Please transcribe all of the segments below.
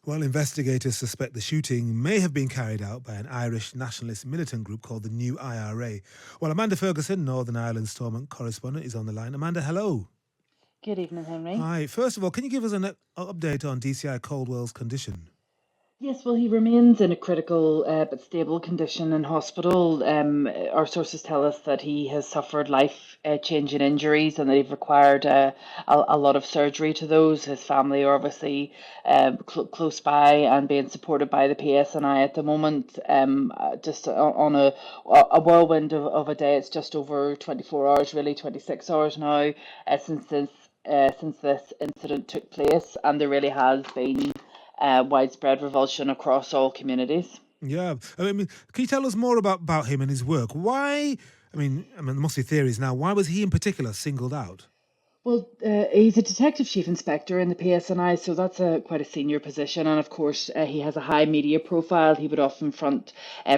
Well, investigators suspect the shooting may have been carried out by an Irish nationalist militant group called the New IRA. Well, Amanda Ferguson, Northern Ireland Stormont correspondent, is on the line. Amanda, hello. Good evening, Henry. Hi. First of all, can you give us an update on DCI Caldwell's condition? Yes, well, he remains in a critical but stable condition in hospital. Our sources tell us that he has suffered life-changing injuries and that he's required a lot of surgery to those. His family are obviously close by and being supported by the PSNI at the moment. Just on a whirlwind of a day, it's just over 24 hours, really 26 hours now, since this incident took place, and there really has been widespread revulsion across all communities. Yeah. I mean, can you tell us more about him and his work? Why? There must be theories now. Why was he in particular singled out? Well, he's a detective chief inspector in the PSNI, so that's quite a senior position. And of course, he has a high media profile. He would often front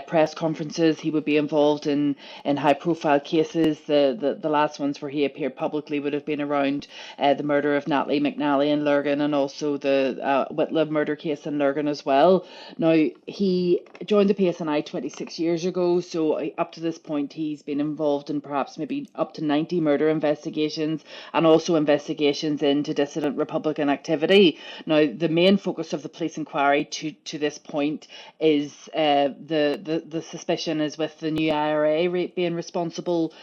press conferences. He would be involved in high profile cases. The last ones where he appeared publicly would have been around the murder of Natalie McNally in Lurgan, and also the Whitlam murder case in Lurgan as well. Now, he joined the PSNI 26 years ago, so up to this point, he's been involved in perhaps maybe up to 90 murder investigations, and also investigations into dissident Republican activity. Now, the main focus of the police inquiry to this point is the suspicion is with the New IRA being responsible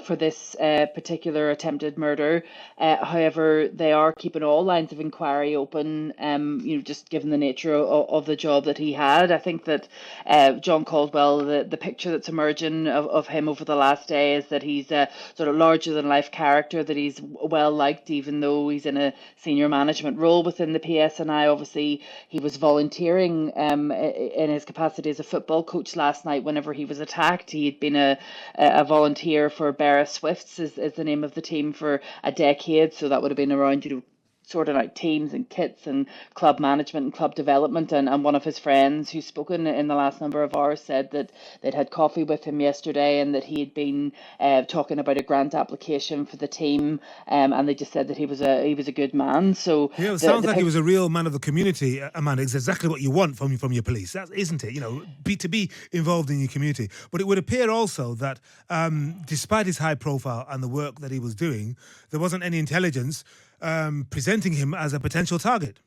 for this particular attempted murder. However, they are keeping all lines of inquiry open, just given the nature of the job that he had. I think that John Caldwell, the picture that's emerging of him over the last day is that he's a sort of larger than life character, that he's well liked, even though he's in a senior management role within the PSNI. Obviously, he was volunteering in his capacity as a football coach last night whenever he was attacked. He had been a volunteer for Barra Swifts, is the name of the team, for a decade. So that would have been around, sorting out teams and kits and club management and club development. And one of his friends who's spoken in the last number of hours said that they'd had coffee with him yesterday and that he had been talking about a grant application for the team. And they just said that he was a good man. So Yeah, it sounds like he was a real man of the community, Amanda. It's exactly what you want from your police, isn't it? To be involved in your community. But it would appear also that despite his high profile and the work that he was doing, there wasn't any intelligence presenting him as a potential target.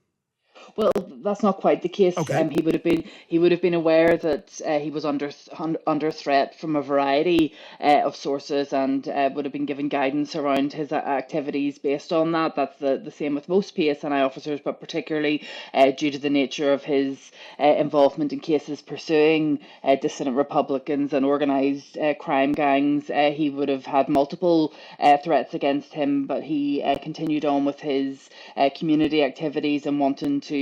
Well, that's not quite the case. Okay. He would have been aware that he was under threat from a variety of sources, and would have been given guidance around his activities based on that. That's the same with most PSNI officers, but particularly due to the nature of his involvement in cases pursuing dissident Republicans and organised crime gangs. He would have had multiple threats against him, but he continued on with his community activities and wanting to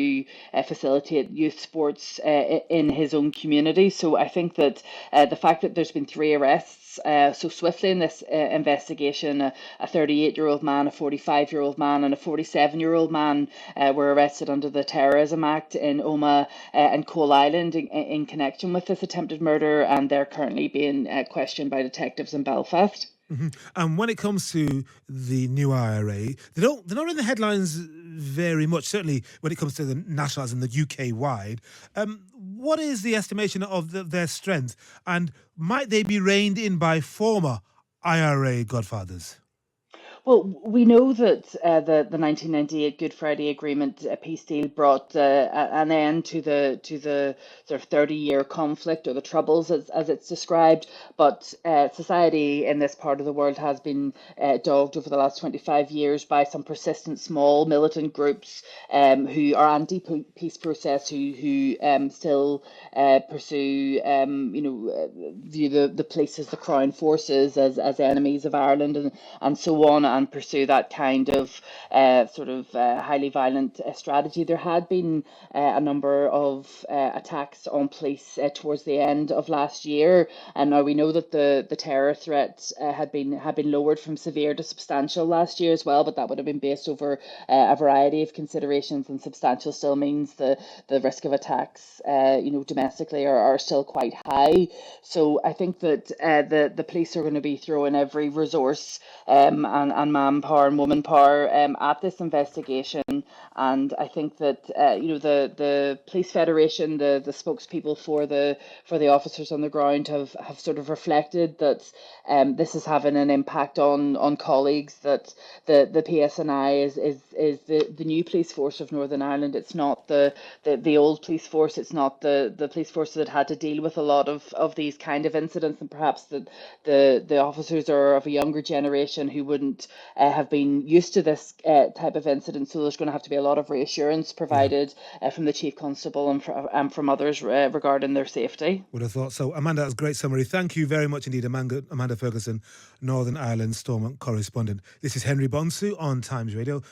facilitate youth sports in his own community. So I think that the fact that there's been 3 arrests so swiftly in this investigation, a 38-year-old man, a 45-year-old man, and a 47-year-old man were arrested under the Terrorism Act in Omagh and Coal Island in connection with this attempted murder, and they're currently being questioned by detectives in Belfast. Mm-hmm. And when it comes to the new IRA, they're not in the headlines very much. Certainly, when it comes to the nationals and the UK wide, what is the estimation of their strength, and might they be reined in by former IRA godfathers? Well, we know that the 1998 Good Friday Agreement peace deal brought an end to the sort of 30-year conflict, or the troubles as it's described. But society in this part of the world has been dogged over the last 25 years by some persistent small militant groups who are anti-peace process, who still pursue view the police as the Crown forces, as enemies of Ireland, and so on, and pursue that kind of highly violent strategy. There had been a number of attacks on police towards the end of last year, and now we know that the terror threat had been lowered from severe to substantial last year as well, but that would have been based over a variety of considerations, and substantial still means the risk of attacks domestically are still quite high. So I think that the police are going to be throwing every resource and manpower and womanpower at this investigation, And I think that the police federation, the spokespeople for the officers on the ground have sort of reflected that this is having an impact on colleagues, that the PSNI is the new police force of Northern Ireland. It's not the old police force. It's not the police force that had to deal with a lot of these kind of incidents, and perhaps the officers are of a younger generation who wouldn't have been used to this type of incident. So there's going to have to be a lot of reassurance Yeah. provided from the Chief Constable and from others regarding their safety. Would have thought so. Amanda, that's a great summary. Thank you very much indeed, Amanda Ferguson, Northern Ireland Stormont correspondent. This is Henry Bonsu on Times Radio.